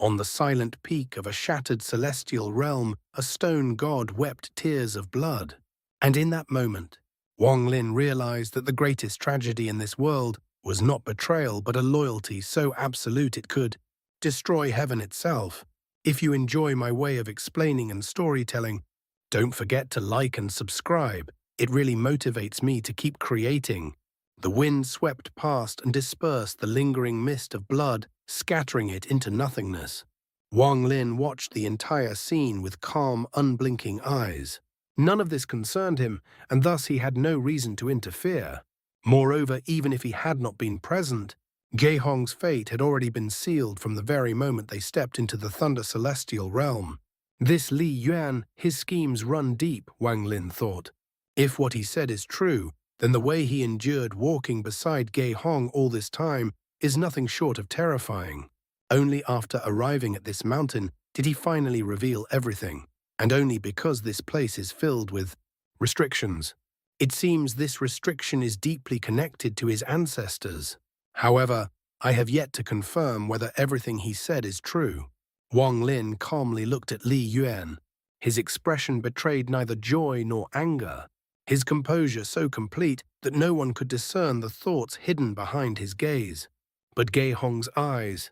On the silent peak of a shattered celestial realm, a stone god wept tears of blood. And in that moment, Wang Lin realized that the greatest tragedy in this world was not betrayal but a loyalty so absolute it could destroy heaven itself. If you enjoy my way of explaining and storytelling, don't forget to like and subscribe. It really motivates me to keep creating. The wind swept past and dispersed the lingering mist of blood, scattering it into nothingness. Wang Lin watched the entire scene with calm, unblinking eyes. None of this concerned him, and thus he had no reason to interfere. Moreover, even if he had not been present, Geihong's fate had already been sealed from the very moment they stepped into the Thunder Celestial realm. This Li Yuan, his schemes run deep, Wang Lin thought. If what he said is true, then the way he endured walking beside Geihong all this time is nothing short of terrifying. Only after arriving at this mountain did he finally reveal everything, and only because this place is filled with restrictions. It seems this restriction is deeply connected to his ancestors. However, I have yet to confirm whether everything he said is true. Wang Lin calmly looked at Li Yuan. His expression betrayed neither joy nor anger, his composure so complete that no one could discern the thoughts hidden behind his gaze. But Geihong's eyes,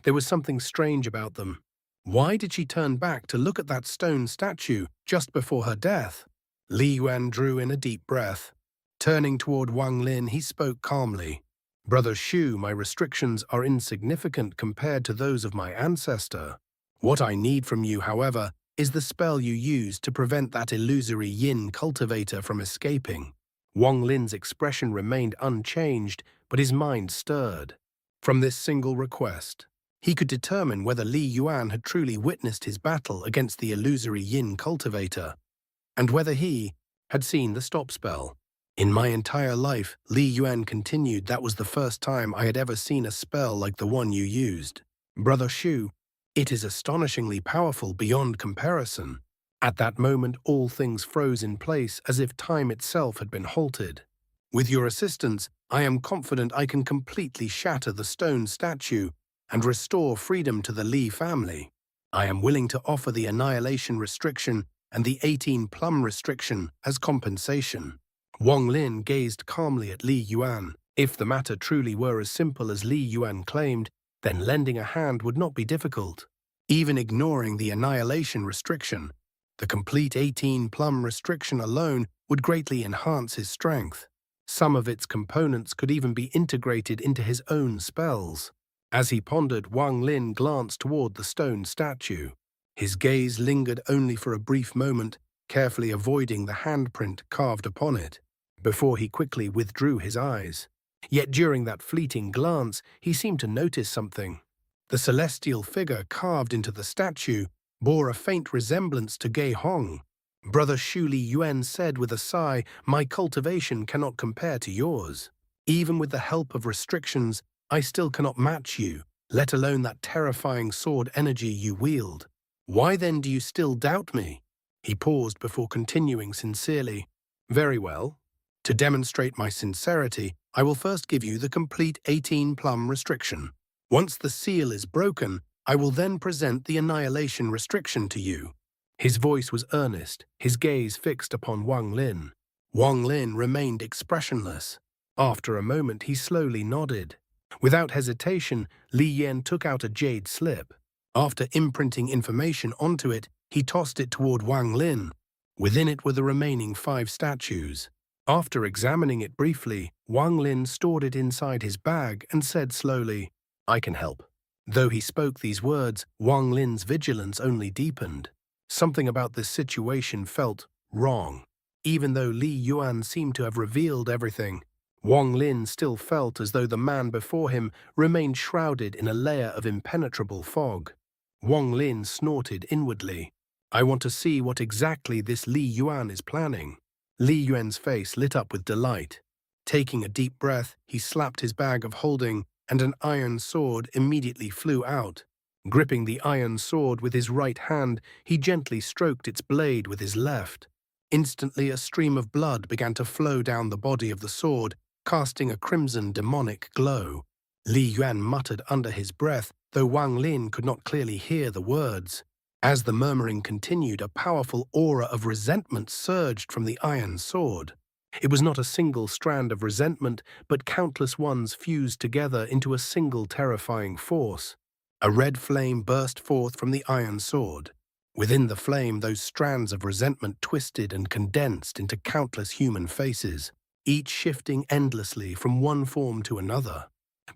there was something strange about them. Why did she turn back to look at that stone statue just before her death? Li Yuan drew in a deep breath. Turning toward Wang Lin, he spoke calmly. Brother Shu, my restrictions are insignificant compared to those of my ancestor. What I need from you, however, is the spell you used to prevent that illusory yin cultivator from escaping. Wang Lin's expression remained unchanged, but his mind stirred. From this single request, he could determine whether Li Yuan had truly witnessed his battle against the illusory yin cultivator, and whether he had seen the stop spell. In my entire life, Li Yuan continued, that was the first time I had ever seen a spell like the one you used. Brother Shu, it is astonishingly powerful beyond comparison. At that moment, all things froze in place as if time itself had been halted. With your assistance, I am confident I can completely shatter the stone statue and restore freedom to the Li family. I am willing to offer the annihilation restriction and the 18-plum restriction as compensation. Wang Lin gazed calmly at Li Yuan. If the matter truly were as simple as Li Yuan claimed, then lending a hand would not be difficult. Even ignoring the annihilation restriction, the complete 18-plum restriction alone would greatly enhance his strength. Some of its components could even be integrated into his own spells. As he pondered, Wang Lin glanced toward the stone statue. His gaze lingered only for a brief moment, carefully avoiding the handprint carved upon it, before he quickly withdrew his eyes. Yet during that fleeting glance, he seemed to notice something. The celestial figure carved into the statue bore a faint resemblance to Geihong. Brother Shu, Li Yuan said with a sigh, my cultivation cannot compare to yours. Even with the help of restrictions, I still cannot match you, let alone that terrifying sword energy you wield. Why then do you still doubt me? He paused before continuing sincerely. Very well. To demonstrate my sincerity, I will first give you the complete 18-plum restriction. Once the seal is broken, I will then present the annihilation restriction to you. His voice was earnest, his gaze fixed upon Wang Lin. Wang Lin remained expressionless. After a moment, he slowly nodded. Without hesitation, Li Yuan took out a jade slip. After imprinting information onto it, he tossed it toward Wang Lin. Within it were the remaining 5 statues. After examining it briefly, Wang Lin stored it inside his bag and said slowly, I can help. Though he spoke these words, Wang Lin's vigilance only deepened. Something about this situation felt wrong. Even though Li Yuan seemed to have revealed everything, Wang Lin still felt as though the man before him remained shrouded in a layer of impenetrable fog. Wang Lin snorted inwardly. I want to see what exactly this Li Yuan is planning. Li Yuan's face lit up with delight. Taking a deep breath, he slapped his bag of holding, and an iron sword immediately flew out. Gripping the iron sword with his right hand, he gently stroked its blade with his left. Instantly, a stream of blood began to flow down the body of the sword, casting a crimson demonic glow. Li Yuan muttered under his breath, though Wang Lin could not clearly hear the words. As the murmuring continued, a powerful aura of resentment surged from the iron sword. It was not a single strand of resentment, but countless ones fused together into a single terrifying force. A red flame burst forth from the iron sword. Within the flame, those strands of resentment twisted and condensed into countless human faces, each shifting endlessly from one form to another.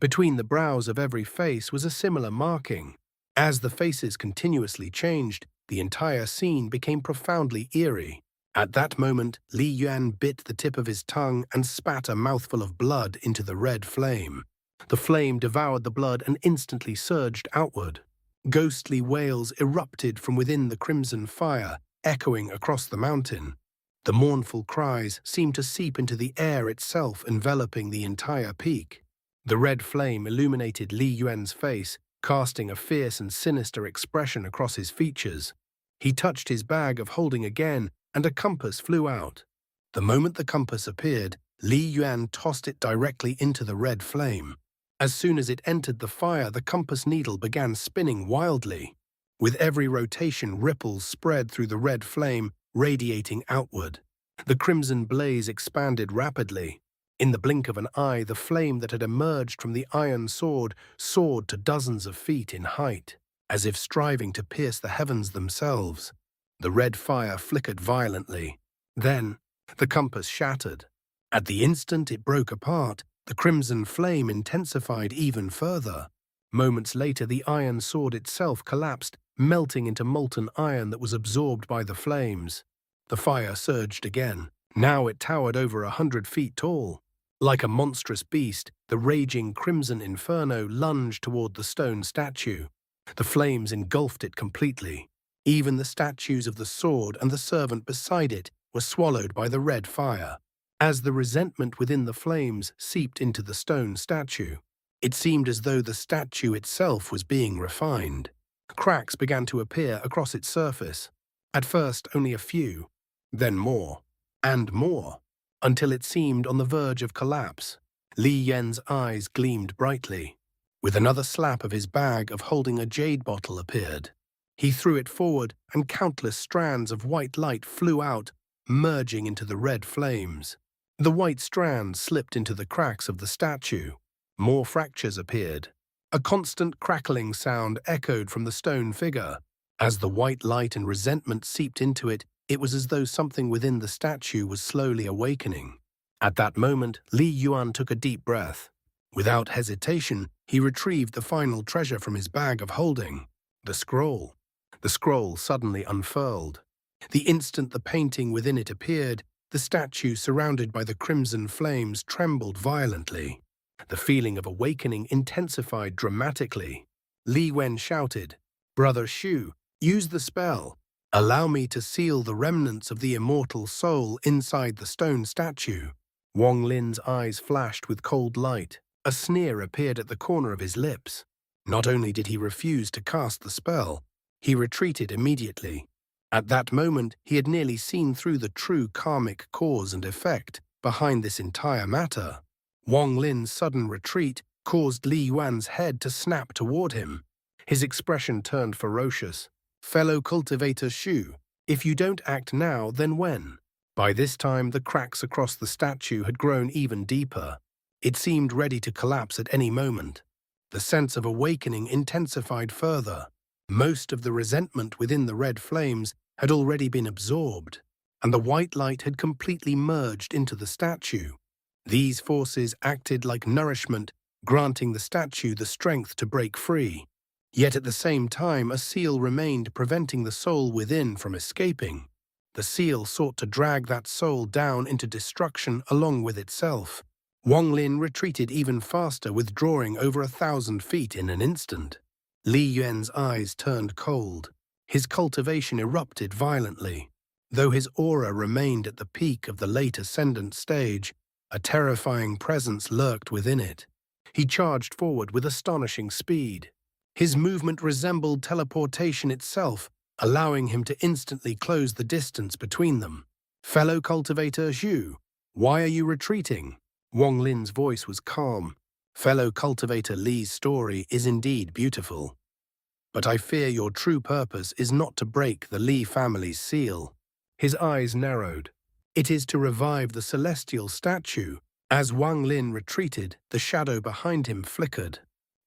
Between the brows of every face was a similar marking. As the faces continuously changed, the entire scene became profoundly eerie. At that moment, Yuan bit the tip of his tongue and spat a mouthful of blood into the red flame. The flame devoured the blood and instantly surged outward. Ghostly wails erupted from within the crimson fire, echoing across the mountain. The mournful cries seemed to seep into the air itself, enveloping the entire peak. The red flame illuminated Yuan's face, casting a fierce and sinister expression across his features. He touched his bag of holding again, and a compass flew out. The moment the compass appeared, Yuan tossed it directly into the red flame. As soon as it entered the fire, the compass needle began spinning wildly. With every rotation, ripples spread through the red flame, radiating outward. The crimson blaze expanded rapidly. In the blink of an eye, the flame that had emerged from the iron sword soared to dozens of feet in height, as if striving to pierce the heavens themselves. The red fire flickered violently. Then, the compass shattered. At the instant it broke apart, the crimson flame intensified even further. Moments later, the iron sword itself collapsed, melting into molten iron that was absorbed by the flames. The fire surged again. Now it towered over 100 feet tall. Like a monstrous beast, the raging crimson inferno lunged toward the stone statue. The flames engulfed it completely. Even the statues of the sword and the servant beside it were swallowed by the red fire. As the resentment within the flames seeped into the stone statue, it seemed as though the statue itself was being refined. Cracks began to appear across its surface. At first only a few, then more, and more, until it seemed on the verge of collapse. Yuan's eyes gleamed brightly. With another slap of his bag of holding a jade bottle appeared. He threw it forward, and countless strands of white light flew out, merging into the red flames. The white strands slipped into the cracks of the statue. More fractures appeared. A constant crackling sound echoed from the stone figure. As the white light and resentment seeped into it, it was as though something within the statue was slowly awakening. At that moment, Yuan took a deep breath. Without hesitation, he retrieved the final treasure from his bag of holding, the scroll. The scroll suddenly unfurled. The instant the painting within it appeared, the statue surrounded by the crimson flames trembled violently. The feeling of awakening intensified dramatically. Yuan shouted, "Brother Shu, use the spell. Allow me to seal the remnants of the immortal soul inside the stone statue." Wang Lin's eyes flashed with cold light. A sneer appeared at the corner of his lips. Not only did he refuse to cast the spell, he retreated immediately. At that moment, he had nearly seen through the true karmic cause and effect behind this entire matter. Wang Lin's sudden retreat caused Yuan's head to snap toward him. His expression turned ferocious. "Fellow cultivator Shu, if you don't act now, then when?" By this time, the cracks across the statue had grown even deeper. It seemed ready to collapse at any moment. The sense of awakening intensified further. Most of the resentment within the red flames had already been absorbed, and the white light had completely merged into the statue. These forces acted like nourishment, granting the statue the strength to break free. Yet at the same time, a seal remained, preventing the soul within from escaping. The seal sought to drag that soul down into destruction along with itself. Wang Lin retreated even faster, withdrawing over 1,000 feet in an instant. Yuan's eyes turned cold. His cultivation erupted violently. Though his aura remained at the peak of the late ascendant stage, a terrifying presence lurked within it. He charged forward with astonishing speed. His movement resembled teleportation itself, allowing him to instantly close the distance between them. "Fellow cultivator Xu, why are you retreating?" Wang Lin's voice was calm. Fellow cultivator Li's story is indeed beautiful, but I fear your true purpose is not to break the Li family's seal. His eyes narrowed. It is to revive the celestial statue. As Wang Lin retreated, the shadow behind him flickered.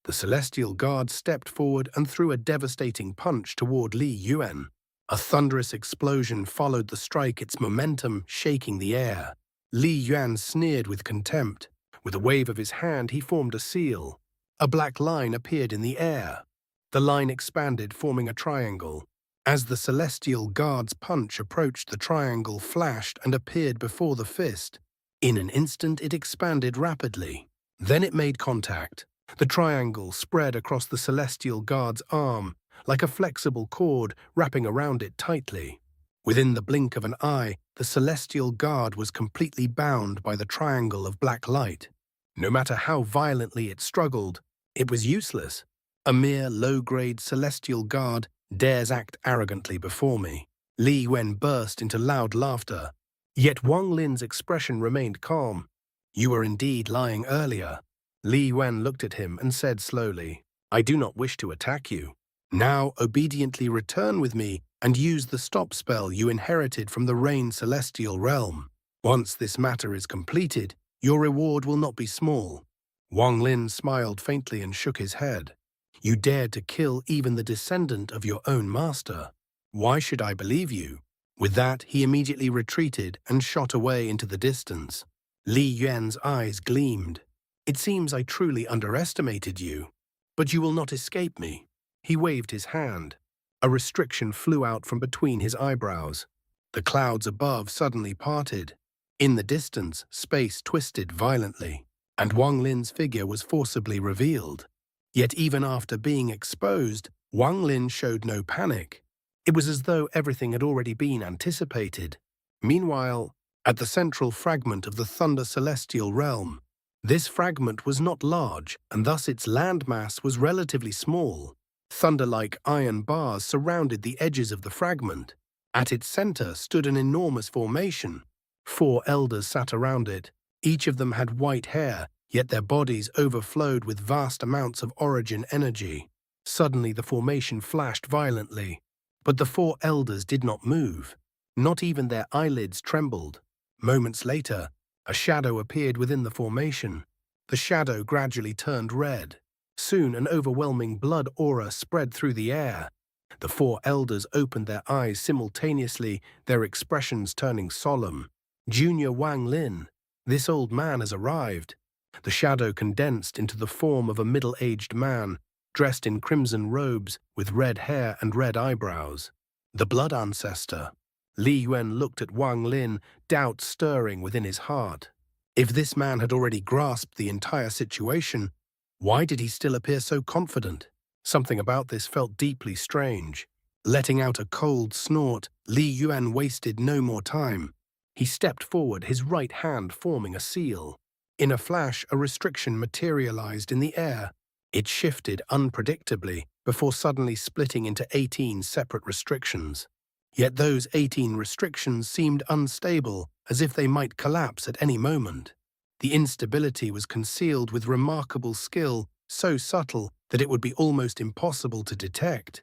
The celestial guard stepped forward and threw a devastating punch toward Li Yuan. A thunderous explosion followed the strike, its momentum shaking the air. Li Yuan sneered with contempt. With a wave of his hand, he formed a seal. A black line appeared in the air. The line expanded, forming a triangle. As the celestial guard's punch approached, the triangle flashed and appeared before the fist. In an instant, it expanded rapidly. Then it made contact. The triangle spread across the celestial guard's arm, like a flexible cord wrapping around it tightly. Within the blink of an eye, the celestial guard was completely bound by the triangle of black light. No matter how violently it struggled, it was useless. A mere low-grade celestial guard dares act arrogantly before me. Li Yuan burst into loud laughter. Yet Wang Lin's expression remained calm. You were indeed lying earlier. Li Yuan looked at him and said slowly, I do not wish to attack you. Now obediently return with me and use the stop spell you inherited from the Rain Celestial Realm. Once this matter is completed, your reward will not be small. Wang Lin smiled faintly and shook his head. You dared to kill even the descendant of your own master. Why should I believe you? With that, he immediately retreated and shot away into the distance. Li Yuan's eyes gleamed. It seems I truly underestimated you, but you will not escape me. He waved his hand. A restriction flew out from between his eyebrows. The clouds above suddenly parted. In the distance, space twisted violently, and Wang Lin's figure was forcibly revealed. Yet even after being exposed, Wang Lin showed no panic. It was as though everything had already been anticipated. Meanwhile, at the central fragment of the Thunder Celestial Realm, this fragment was not large, and thus its landmass was relatively small. Thunder-like iron bars surrounded the edges of the fragment. At its center stood an enormous formation. 4 elders sat around it. Each of them had white hair, yet their bodies overflowed with vast amounts of origin energy. Suddenly the formation flashed violently, but the 4 elders did not move. Not even their eyelids trembled. Moments later, a shadow appeared within the formation. The shadow gradually turned red. Soon an overwhelming blood aura spread through the air. The 4 elders opened their eyes simultaneously, their expressions turning solemn. Junior Wang Lin, this old man has arrived. The shadow condensed into the form of a middle-aged man, dressed in crimson robes with red hair and red eyebrows. The blood ancestor. Li Yuan looked at Wang Lin, doubt stirring within his heart. If this man had already grasped the entire situation, why did he still appear so confident? Something about this felt deeply strange. Letting out a cold snort, Li Yuan wasted no more time. He stepped forward, his right hand forming a seal. In a flash, a restriction materialized in the air. It shifted unpredictably before suddenly splitting into 18 separate restrictions. Yet those 18 restrictions seemed unstable, as if they might collapse at any moment. The instability was concealed with remarkable skill, so subtle that it would be almost impossible to detect.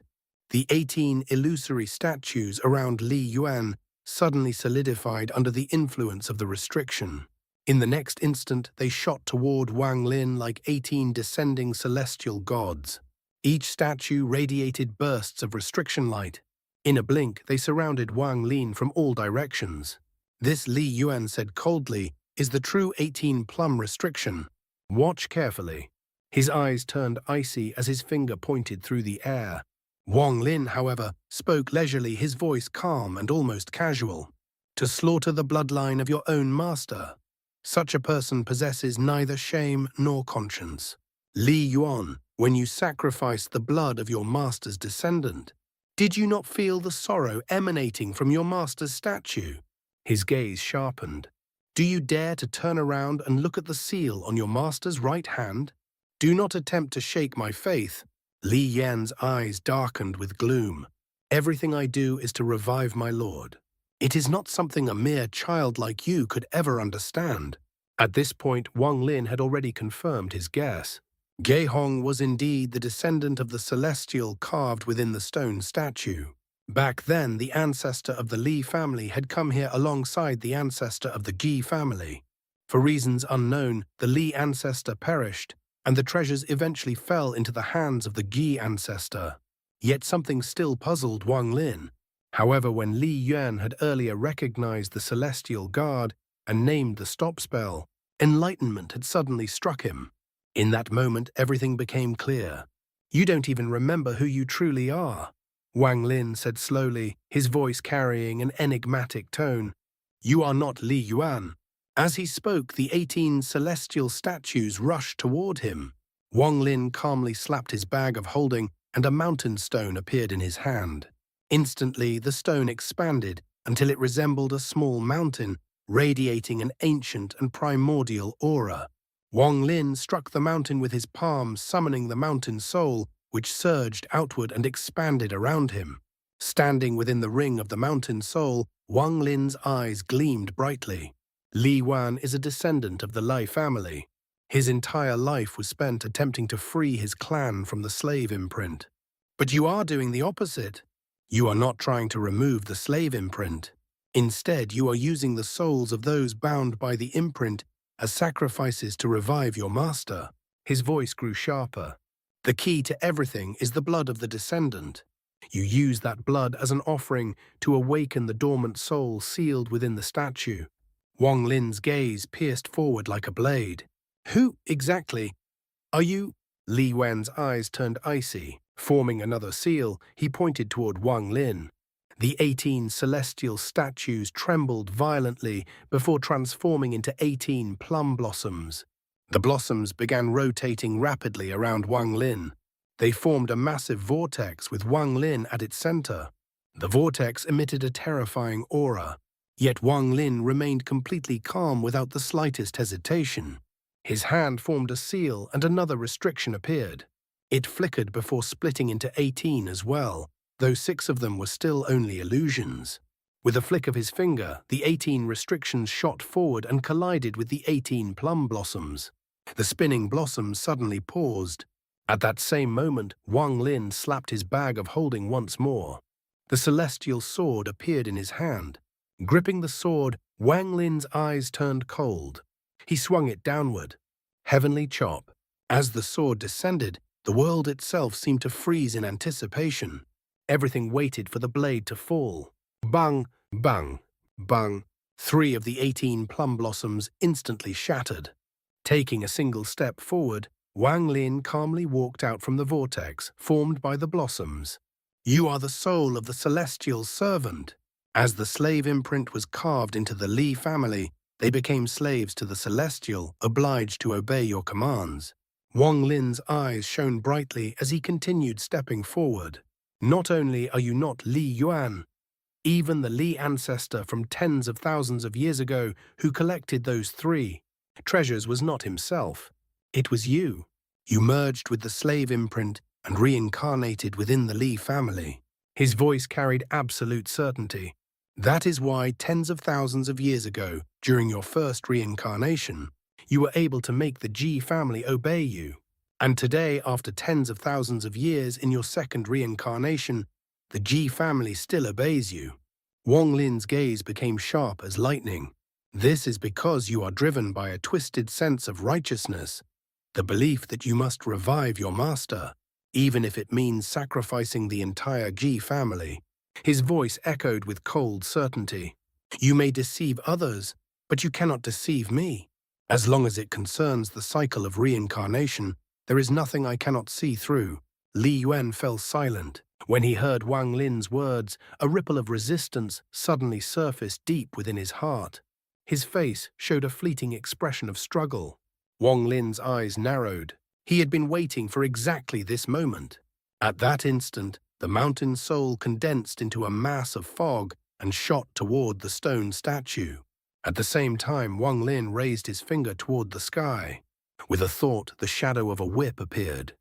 The 18 illusory statues around Li Yuan suddenly solidified under the influence of the restriction. In the next instant, they shot toward Wang Lin like 18 descending celestial gods. Each statue radiated bursts of restriction light. In a blink, they surrounded Wang Lin from all directions. This, Li Yuan said coldly, is the true 18-plum restriction. Watch carefully. His eyes turned icy as his finger pointed through the air. Wang Lin, however, spoke leisurely, his voice calm and almost casual. To slaughter the bloodline of your own master. Such a person possesses neither shame nor conscience. Li Yuan, when you sacrificed the blood of your master's descendant, did you not feel the sorrow emanating from your master's statue? His gaze sharpened. Do you dare to turn around and look at the seal on your master's right hand? Do not attempt to shake my faith. Li Yan's eyes darkened with gloom. Everything I do is to revive my lord. It is not something a mere child like you could ever understand. At this point, Wang Lin had already confirmed his guess. Ge Hong was indeed the descendant of the celestial carved within the stone statue. Back then, the ancestor of the Li family had come here alongside the ancestor of the Ji family. For reasons unknown, the Li ancestor perished, and the treasures eventually fell into the hands of the Ji ancestor. Yet something still puzzled Wang Lin. However, when Li Yuan had earlier recognized the celestial guard and named the stop spell, enlightenment had suddenly struck him. In that moment, everything became clear. "You don't even remember who you truly are," Wang Lin said slowly, his voice carrying an enigmatic tone. "You are not Li Yuan." As he spoke, the 18 celestial statues rushed toward him. Wang Lin calmly slapped his bag of holding, and a mountain stone appeared in his hand. Instantly, the stone expanded until it resembled a small mountain, radiating an ancient and primordial aura. Wang Lin struck the mountain with his palm, summoning the mountain soul, which surged outward and expanded around him. Standing within the ring of the mountain soul, Wang Lin's eyes gleamed brightly. Li Yuan is a descendant of the Lai family. His entire life was spent attempting to free his clan from the slave imprint. But you are doing the opposite. You are not trying to remove the slave imprint. Instead, you are using the souls of those bound by the imprint as sacrifices to revive your master. His voice grew sharper. The key to everything is the blood of the descendant. You use that blood as an offering to awaken the dormant soul sealed within the statue. Wang Lin's gaze pierced forward like a blade. "Who, exactly, are you?" Li Yuan's eyes turned icy. Forming another seal, he pointed toward Wang Lin. The 18 celestial statues trembled violently before transforming into 18 plum blossoms. The blossoms began rotating rapidly around Wang Lin. They formed a massive vortex with Wang Lin at its center. The vortex emitted a terrifying aura, yet Wang Lin remained completely calm without the slightest hesitation. His hand formed a seal and another restriction appeared. It flickered before splitting into 18 as well, though 6 of them were still only illusions. With a flick of his finger, the 18 restrictions shot forward and collided with the 18 plum blossoms. The spinning blossoms suddenly paused. At that same moment, Wang Lin slapped his bag of holding once more. The celestial sword appeared in his hand. Gripping the sword, Wang Lin's eyes turned cold. He swung it downward. Heavenly chop. As the sword descended, the world itself seemed to freeze in anticipation. Everything waited for the blade to fall. Bang, bang, bang. 3 of the 18 plum blossoms instantly shattered. Taking a single step forward, Wang Lin calmly walked out from the vortex formed by the blossoms. "You are the soul of the celestial servant." As the slave imprint was carved into the Li family, they became slaves to the celestial, obliged to obey your commands. Wang Lin's eyes shone brightly as he continued stepping forward. "Not only are you not Li Yuan, even the Li ancestor from tens of thousands of years ago who collected those 3 treasures was not himself. It was you. You merged with the slave imprint and reincarnated within the Li family." His voice carried absolute certainty. "That is why tens of thousands of years ago, during your first reincarnation, you were able to make the Ji family obey you. And today, after tens of thousands of years in your second reincarnation, the Ji family still obeys you." Wang Lin's gaze became sharp as lightning. "This is because you are driven by a twisted sense of righteousness, the belief that you must revive your master, even if it means sacrificing the entire Ji family." His voice echoed with cold certainty. "You may deceive others, but you cannot deceive me. As long as it concerns the cycle of reincarnation, there is nothing I cannot see through." Li Yuan fell silent. When he heard Wang Lin's words, a ripple of resistance suddenly surfaced deep within his heart. His face showed a fleeting expression of struggle. Wang Lin's eyes narrowed. He had been waiting for exactly this moment. At that instant, the mountain soul condensed into a mass of fog and shot toward the stone statue. At the same time, Wang Lin raised his finger toward the sky. With a thought, the shadow of a whip appeared.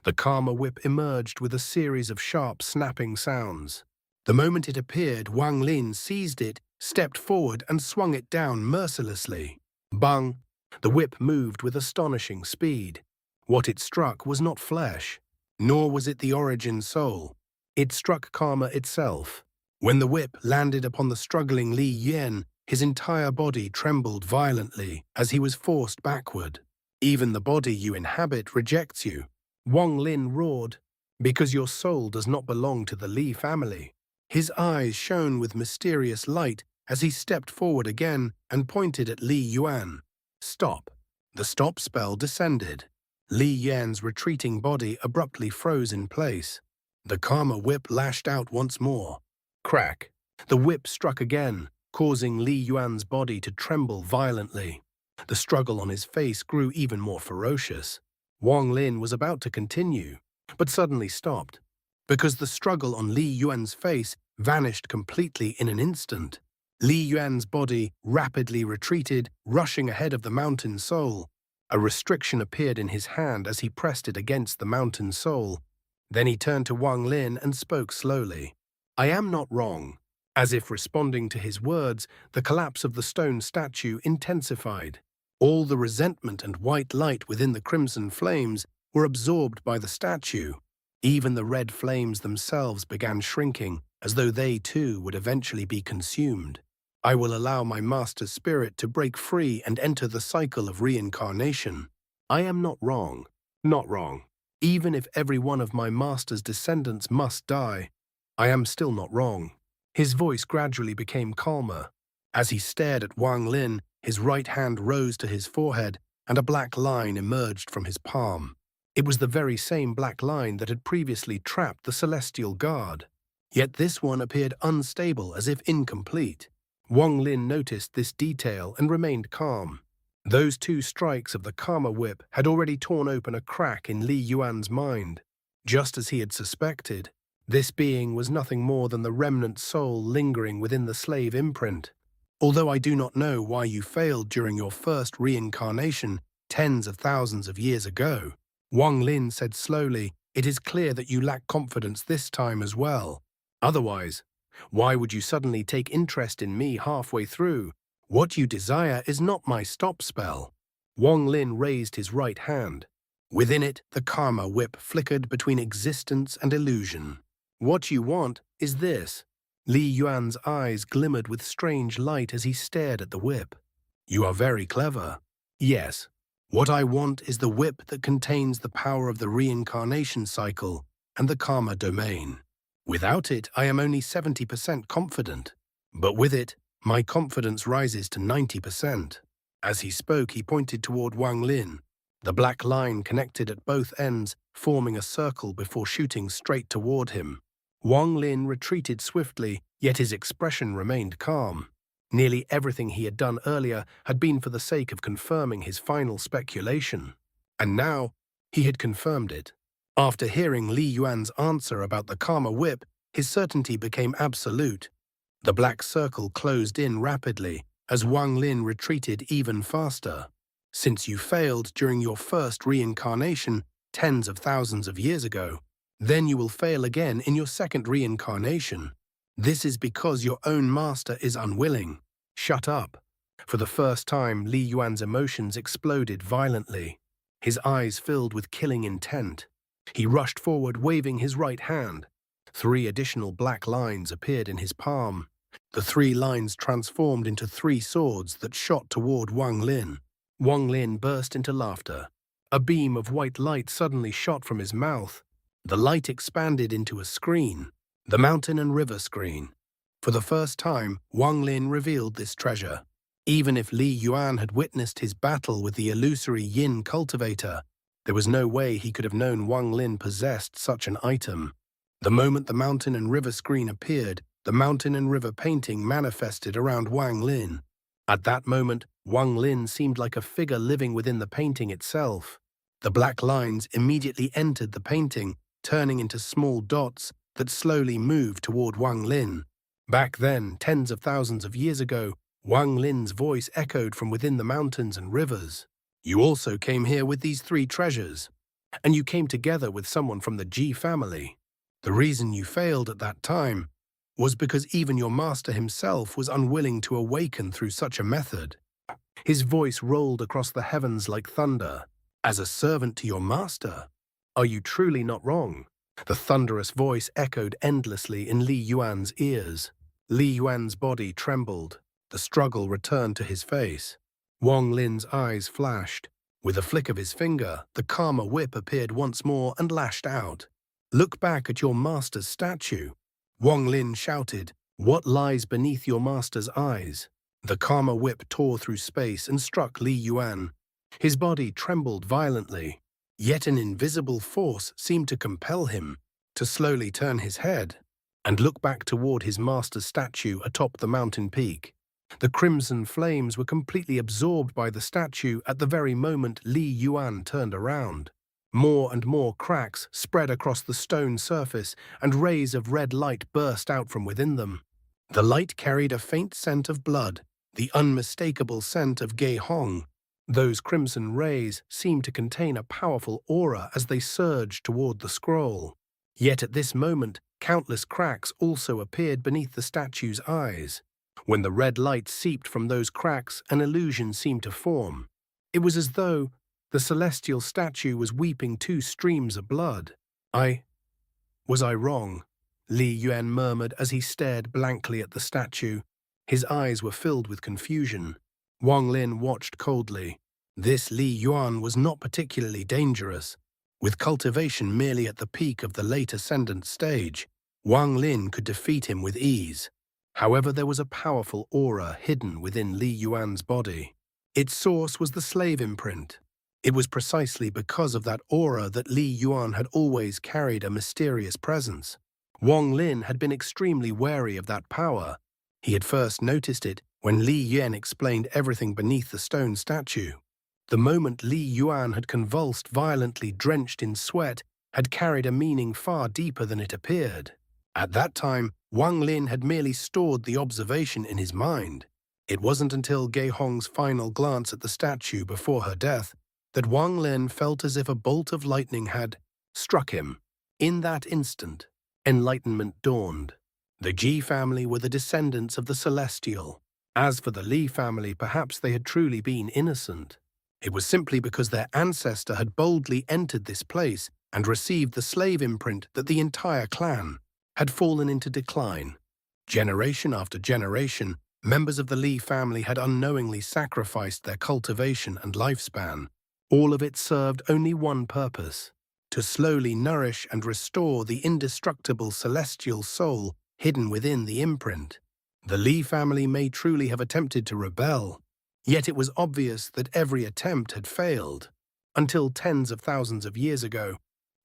The Karma whip emerged with a series of sharp snapping sounds. The moment it appeared, Wang Lin seized it, stepped forward and swung it down mercilessly. Bang! The whip moved with astonishing speed. What it struck was not flesh, nor was it the origin soul. It struck karma itself. When the whip landed upon the struggling Li Yuan, his entire body trembled violently as he was forced backward. Even the body you inhabit rejects you. Wang Lin roared, because your soul does not belong to the Li family. His eyes shone with mysterious light as he stepped forward again and pointed at Li Yuan. Stop. The stop spell descended. Li Yuan's retreating body abruptly froze in place. The karma whip lashed out once more. Crack. The whip struck again, causing Li Yuan's body to tremble violently. The struggle on his face grew even more ferocious. Wang Lin was about to continue, but suddenly stopped, because the struggle on Li Yuan's face vanished completely in an instant. Li Yuan's body rapidly retreated, rushing ahead of the mountain soul. A restriction appeared in his hand as he pressed it against the mountain soul. Then he turned to Wang Lin and spoke slowly. I am not wrong. As if responding to his words, the collapse of the stone statue intensified. All the resentment and white light within the crimson flames were absorbed by the statue. Even the red flames themselves began shrinking, as though they too would eventually be consumed. I will allow my master's spirit to break free and enter the cycle of reincarnation. I am not wrong. Not wrong. Even if every one of my master's descendants must die, I am still not wrong. His voice gradually became calmer. As he stared at Wang Lin, his right hand rose to his forehead and a black line emerged from his palm. It was the very same black line that had previously trapped the celestial guard. Yet this one appeared unstable, as if incomplete. Wang Lin noticed this detail and remained calm. Those two strikes of the karma whip had already torn open a crack in Li Yuan's mind. Just as he had suspected, this being was nothing more than the remnant soul lingering within the slave imprint. Although I do not know why you failed during your first reincarnation tens of thousands of years ago, Wang Lin said slowly, it is clear that you lack confidence this time as well. Otherwise, why would you suddenly take interest in me halfway through? What you desire is not my stop spell. Wang Lin raised his right hand. Within it, the karma whip flickered between existence and illusion. What you want is this. Li Yuan's eyes glimmered with strange light as he stared at the whip. You are very clever. Yes. What I want is the whip that contains the power of the reincarnation cycle and the karma domain. Without it, I am only 70% confident. But with it, my confidence rises to 90%. As he spoke, he pointed toward Wang Lin. The black line connected at both ends, forming a circle before shooting straight toward him. Wang Lin retreated swiftly, yet his expression remained calm. Nearly everything he had done earlier had been for the sake of confirming his final speculation. And now, he had confirmed it. After hearing Li Yuan's answer about the karma whip, his certainty became absolute. The black circle closed in rapidly as Wang Lin retreated even faster. Since you failed during your first reincarnation tens of thousands of years ago, then you will fail again in your second reincarnation. This is because your own master is unwilling. Shut up. For the first time, Li Yuan's emotions exploded violently. His eyes filled with killing intent. He rushed forward, waving his right hand. 3 additional black lines appeared in his palm. The 3 lines transformed into 3 swords that shot toward Wang Lin. Wang Lin burst into laughter. A beam of white light suddenly shot from his mouth. The light expanded into a screen, the mountain and river screen. For the first time, Wang Lin revealed this treasure. Even if Li Yuan had witnessed his battle with the illusory yin cultivator, there was no way he could have known Wang Lin possessed such an item. The moment the mountain and river screen appeared, the mountain and river painting manifested around Wang Lin. At that moment, Wang Lin seemed like a figure living within the painting itself. The black lines immediately entered the painting, turning into small dots that slowly moved toward Wang Lin. Back then, tens of thousands of years ago, Wang Lin's voice echoed from within the mountains and rivers. You also came here with these 3 treasures, and you came together with someone from the Ji family. The reason you failed at that time was because even your master himself was unwilling to awaken through such a method. His voice rolled across the heavens like thunder. "As a servant to your master? Are you truly not wrong?" The thunderous voice echoed endlessly in Li Yuan's ears. Li Yuan's body trembled. The struggle returned to his face. Wang Lin's eyes flashed. With a flick of his finger, the Karma whip appeared once more and lashed out. "Look back at your master's statue." Wang Lin shouted, "What lies beneath your master's eyes?" The Karma whip tore through space and struck Li Yuan. His body trembled violently, yet an invisible force seemed to compel him to slowly turn his head and look back toward his master's statue atop the mountain peak. The crimson flames were completely absorbed by the statue at the very moment Li Yuan turned around. More and more cracks spread across the stone surface, and rays of red light burst out from within them. The light carried a faint scent of blood, the unmistakable scent of Ge Hong. Those crimson rays seemed to contain a powerful aura as they surged toward the scroll. Yet at this moment, countless cracks also appeared beneath the statue's eyes. When the red light seeped from those cracks, an illusion seemed to form. It was as though the celestial statue was weeping two streams of blood. Was I wrong?" Li Yuan murmured as he stared blankly at the statue. His eyes were filled with confusion. Wang Lin watched coldly. This Li Yuan was not particularly dangerous. With cultivation merely at the peak of the late ascendant stage, Wang Lin could defeat him with ease. However, there was a powerful aura hidden within Li Yuan's body. Its source was the slave imprint. It was precisely because of that aura that Li Yuan had always carried a mysterious presence. Wang Lin had been extremely wary of that power. He had first noticed it when Li Yuan explained everything beneath the stone statue. The moment Li Yuan had convulsed violently, drenched in sweat, had carried a meaning far deeper than it appeared. At that time, Wang Lin had merely stored the observation in his mind. It wasn't until Ge Hong's final glance at the statue before her death that Wang Lin felt as if a bolt of lightning had struck him. In that instant, enlightenment dawned. The Ji family were the descendants of the Celestial. As for the Li family, perhaps they had truly been innocent. It was simply because their ancestor had boldly entered this place and received the slave imprint that the entire clan had fallen into decline. Generation after generation, members of the Li family had unknowingly sacrificed their cultivation and lifespan. All of it served only one purpose: to slowly nourish and restore the indestructible celestial soul hidden within the imprint. The Li family may truly have attempted to rebel, yet it was obvious that every attempt had failed, until tens of thousands of years ago,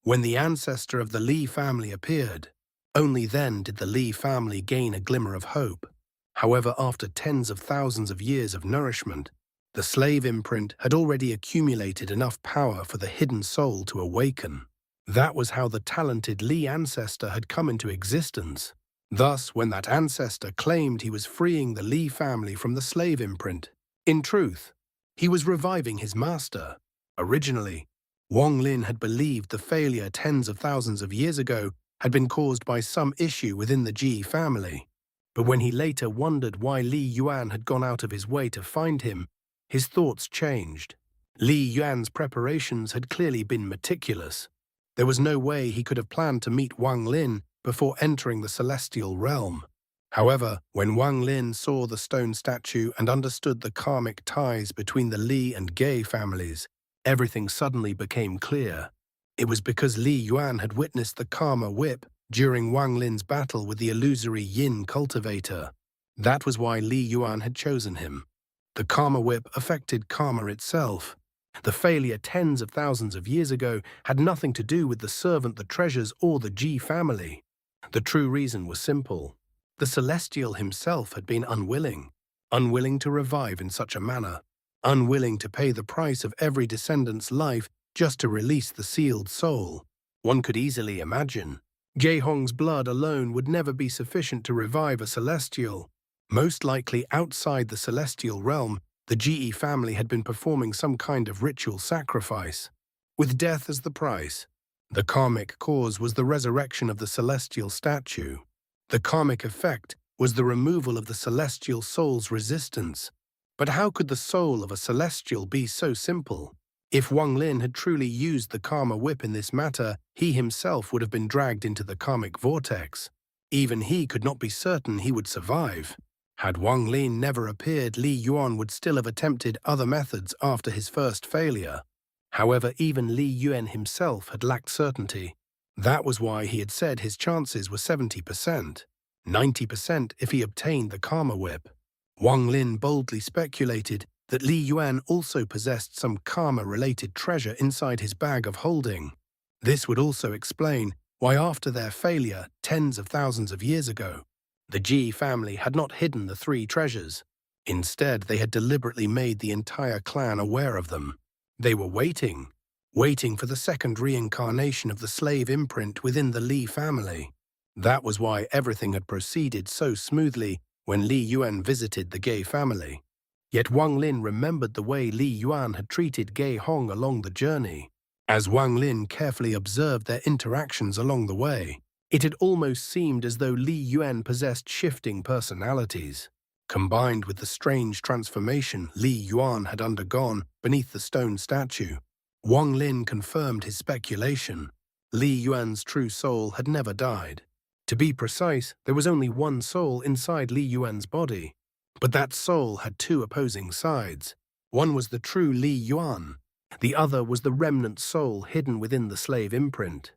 when the ancestor of the Li family appeared. Only then did the Li family gain a glimmer of hope. However, after tens of thousands of years of nourishment, the slave imprint had already accumulated enough power for the hidden soul to awaken. That was how the talented Li ancestor had come into existence. Thus, when that ancestor claimed he was freeing the Li family from the slave imprint, in truth, he was reviving his master. Originally, Wang Lin had believed the failure tens of thousands of years ago had been caused by some issue within the Ji family. But when he later wondered why Li Yuan had gone out of his way to find him, his thoughts changed. Li Yuan's preparations had clearly been meticulous. There was no way he could have planned to meet Wang Lin before entering the celestial realm. However, when Wang Lin saw the stone statue and understood the karmic ties between the Li and Ge families, everything suddenly became clear. It was because Li Yuan had witnessed the Karma whip during Wang Lin's battle with the illusory Yin cultivator. That was why Li Yuan had chosen him. The Karma whip affected karma itself. The failure tens of thousands of years ago had nothing to do with the servant, the treasures, or the Ji family. The true reason was simple. The Celestial himself had been unwilling to revive in such a manner, unwilling to pay the price of every descendant's life just to release the sealed soul. One could easily imagine. Ge Hong's blood alone would never be sufficient to revive a Celestial. Most likely outside the Celestial realm, the Ji family had been performing some kind of ritual sacrifice, with death as the price. The karmic cause was the resurrection of the celestial statue. The karmic effect was the removal of the celestial soul's resistance. But how could the soul of a celestial be so simple? If Wang Lin had truly used the karma whip in this matter, he himself would have been dragged into the karmic vortex. Even he could not be certain he would survive. Had Wang Lin never appeared, Li Yuan would still have attempted other methods after his first failure. However, even Li Yuan himself had lacked certainty. That was why he had said his chances were 70%, 90% if he obtained the karma whip. Wang Lin boldly speculated that Li Yuan also possessed some karma-related treasure inside his bag of holding. This would also explain why after their failure tens of thousands of years ago, the Ji family had not hidden the three treasures. Instead, they had deliberately made the entire clan aware of them. They were waiting for the second reincarnation of the slave imprint within the Li family. That was why everything had proceeded so smoothly when Li Yuan visited the Gay family. Yet Wang Lin remembered the way Li Yuan had treated Gay Hong along the journey. As Wang Lin carefully observed their interactions along the way, it had almost seemed as though Li Yuan possessed shifting personalities. Combined with the strange transformation Li Yuan had undergone beneath the stone statue, Wang Lin confirmed his speculation. Li Yuan's true soul had never died. To be precise, there was only one soul inside Li Yuan's body. But that soul had two opposing sides. One was the true Li Yuan. The other was the remnant soul hidden within the slave imprint.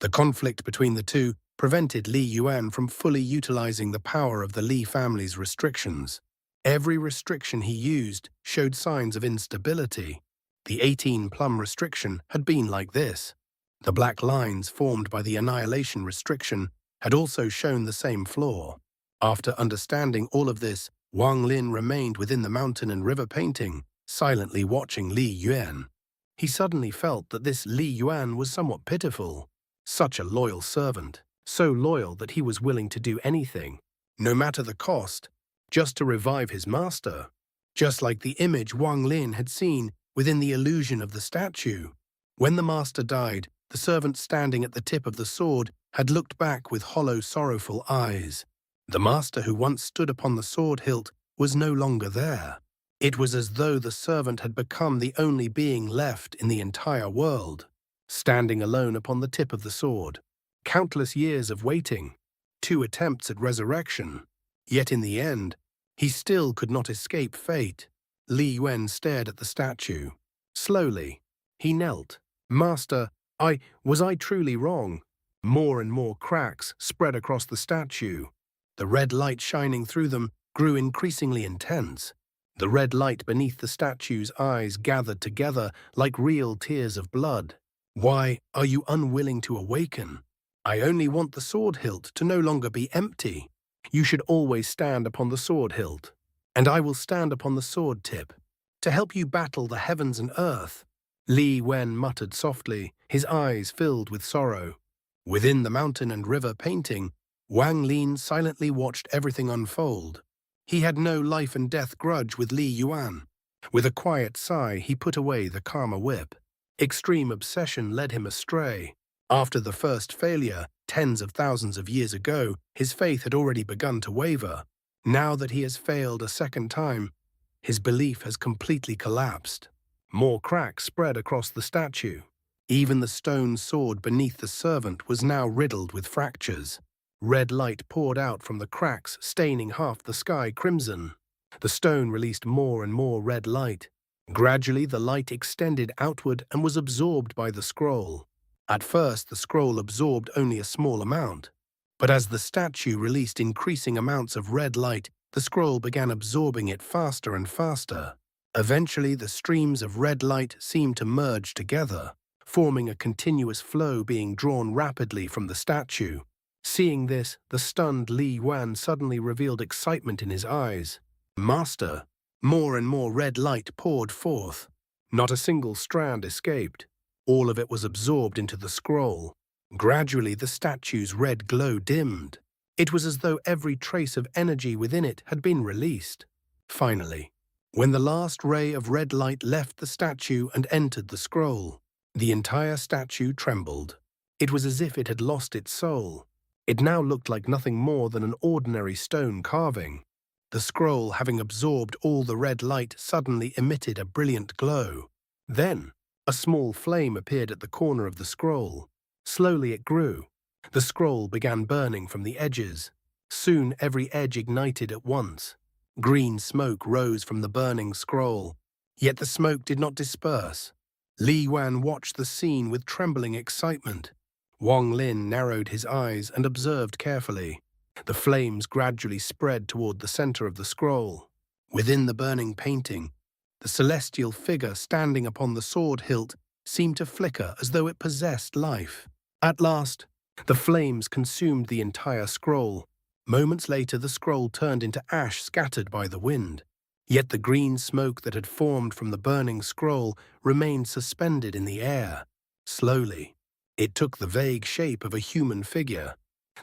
The conflict between the two prevented Li Yuan from fully utilizing the power of the Li family's restrictions. Every restriction he used showed signs of instability. The 18-plum restriction had been like this. The black lines formed by the annihilation restriction had also shown the same flaw. After understanding all of this, Wang Lin remained within the mountain and river painting, silently watching Li Yuan. He suddenly felt that this Li Yuan was somewhat pitiful. Such a loyal servant, so loyal that he was willing to do anything, no matter the cost, just to revive his master. Just like the image Wang Lin had seen within the illusion of the statue. When the master died, the servant standing at the tip of the sword had looked back with hollow, sorrowful eyes. The master who once stood upon the sword hilt was no longer there. It was as though the servant had become the only being left in the entire world, standing alone upon the tip of the sword. Countless years of waiting, 2 attempts at resurrection. Yet in the end, he still could not escape fate. Li Yuan stared at the statue. Slowly, he knelt. "Master, was I truly wrong?" More and more cracks spread across the statue. The red light shining through them grew increasingly intense. The red light beneath the statue's eyes gathered together like real tears of blood. "Why are you unwilling to awaken? I only want the sword hilt to no longer be empty. You should always stand upon the sword hilt, and I will stand upon the sword tip, to help you battle the heavens and earth." Li Wen muttered softly, his eyes filled with sorrow. Within the mountain and river painting, Wang Lin silently watched everything unfold. He had no life and death grudge with Li Yuan. With a quiet sigh, he put away the karma whip. Extreme obsession led him astray. After the first failure, tens of thousands of years ago, his faith had already begun to waver. Now that he has failed a second time, his belief has completely collapsed. More cracks spread across the statue. Even the stone sword beneath the servant was now riddled with fractures. Red light poured out from the cracks, staining half the sky crimson. The stone released more and more red light. Gradually, the light extended outward and was absorbed by the scroll. At first, the scroll absorbed only a small amount. But as the statue released increasing amounts of red light, the scroll began absorbing it faster and faster. Eventually, the streams of red light seemed to merge together, forming a continuous flow being drawn rapidly from the statue. Seeing this, the stunned Li Yuan suddenly revealed excitement in his eyes. "Master!" More and more red light poured forth. Not a single strand escaped. All of it was absorbed into the scroll. Gradually, the statue's red glow dimmed. It was as though every trace of energy within it had been released. Finally, when the last ray of red light left the statue and entered the scroll, the entire statue trembled. It was as if it had lost its soul. It now looked like nothing more than an ordinary stone carving. The scroll, having absorbed all the red light, suddenly emitted a brilliant glow. Then, a small flame appeared at the corner of the scroll. Slowly it grew. The scroll began burning from the edges. Soon every edge ignited at once. Green smoke rose from the burning scroll, yet the smoke did not disperse. Yuan watched the scene with trembling excitement. Wang Lin narrowed his eyes and observed carefully. The flames gradually spread toward the center of the scroll. Within the burning painting, the celestial figure standing upon the sword hilt seemed to flicker as though it possessed life. At last, the flames consumed the entire scroll. Moments later, the scroll turned into ash scattered by the wind. Yet the green smoke that had formed from the burning scroll remained suspended in the air. Slowly, it took the vague shape of a human figure.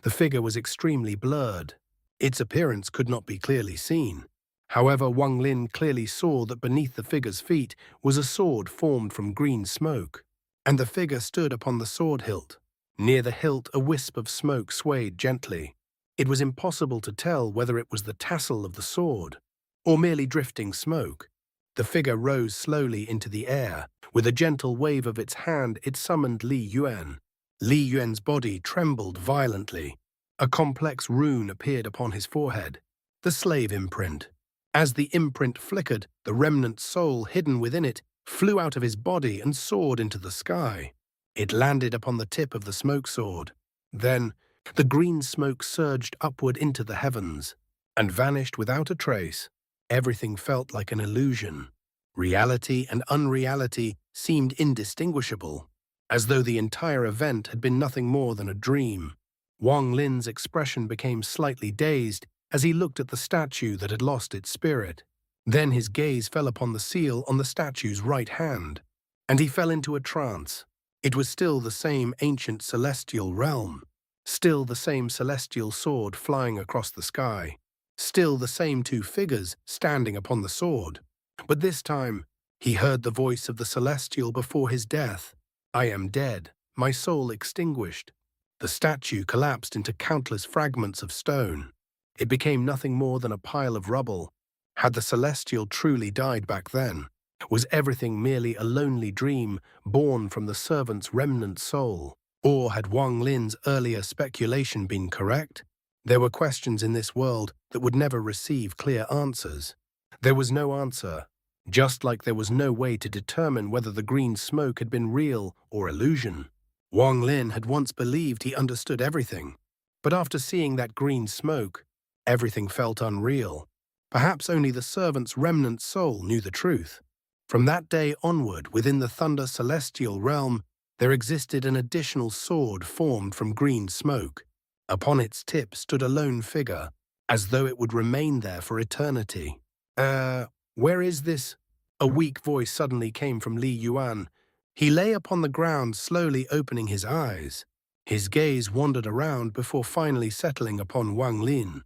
The figure was extremely blurred. Its appearance could not be clearly seen. However, Wang Lin clearly saw that beneath the figure's feet was a sword formed from green smoke, and the figure stood upon the sword hilt. Near the hilt, a wisp of smoke swayed gently. It was impossible to tell whether it was the tassel of the sword or merely drifting smoke. The figure rose slowly into the air. With a gentle wave of its hand, it summoned Yuan. Yuan's body trembled violently. A complex rune appeared upon his forehead, the slave imprint. As the imprint flickered, the remnant soul hidden within it flew out of his body and soared into the sky. It landed upon the tip of the smoke sword. Then, the green smoke surged upward into the heavens and vanished without a trace. Everything felt like an illusion. Reality and unreality seemed indistinguishable, as though the entire event had been nothing more than a dream. Wang Lin's expression became slightly dazed as he looked at the statue that had lost its spirit. Then his gaze fell upon the seal on the statue's right hand, and he fell into a trance. It was still the same ancient celestial realm, still the same celestial sword flying across the sky, still the same two figures standing upon the sword. But this time, he heard the voice of the celestial before his death. "I am dead, my soul extinguished." The statue collapsed into countless fragments of stone. It became nothing more than a pile of rubble. Had the celestial truly died back then? Was everything merely a lonely dream born from the servant's remnant soul? Or had Wang Lin's earlier speculation been correct? There were questions in this world that would never receive clear answers. There was no answer, just like there was no way to determine whether the green smoke had been real or illusion. Wang Lin had once believed he understood everything, but after seeing that green smoke, everything felt unreal. Perhaps only the servant's remnant soul knew the truth. From that day onward, within the Thunder Celestial realm, there existed an additional sword formed from green smoke. Upon its tip stood a lone figure, as though it would remain there for eternity. Where is this?" A weak voice suddenly came from Yuan. He lay upon the ground, slowly opening his eyes. His gaze wandered around before finally settling upon Wang Lin.